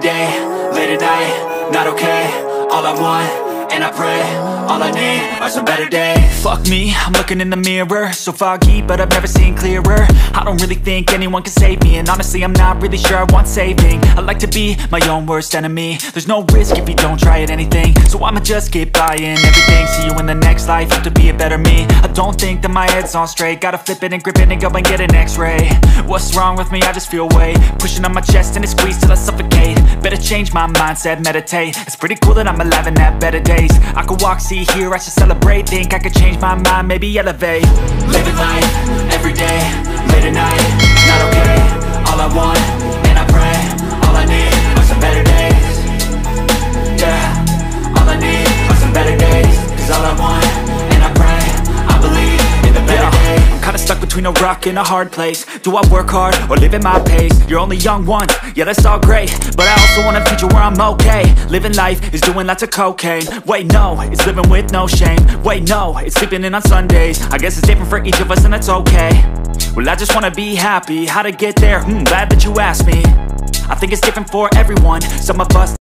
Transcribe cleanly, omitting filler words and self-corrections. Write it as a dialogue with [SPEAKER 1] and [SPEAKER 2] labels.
[SPEAKER 1] day, late at night, not okay. All I want, and I pray, all I need are some better days. Fuck me, I'm looking in the mirror, so foggy, but I've never seen clearer. I don't really think anyone can save me, and honestly I'm not really sure I want saving. I like to be my own worst enemy. There's no risk if you don't try at anything, so I'ma just keep buying everything. See you in the next life, have to be a better me. I don't think that my head's on straight, gotta flip it and grip it and go and get an x-ray. What's wrong with me? I just feel weight pushing on my chest and it squeezes till I suffocate. Better change my mindset, meditate. It's pretty cool that I'm alive and have better days. I could walk, see, hear, I should celebrate. Think I could change my mind, maybe elevate. Living life, every day, late at night, not okay. All I want, and I pray, all I need are some better days. Yeah, all I need are some better days. Cause all I want, and I pray, I believe in the better days. I'm kinda stuck between a rock and a hard place. Do I work hard, or live at my pace? You're only young once, yeah that's all great, but I also want a future where I'm okay. Living life is doing lots of cocaine. Wait no, it's living with no shame. Wait no, it's sleeping in on Sundays. I guess it's different for each of us and that's okay. Well I just wanna be happy, how to get there? Glad that you asked me. I think it's different for everyone. Some of us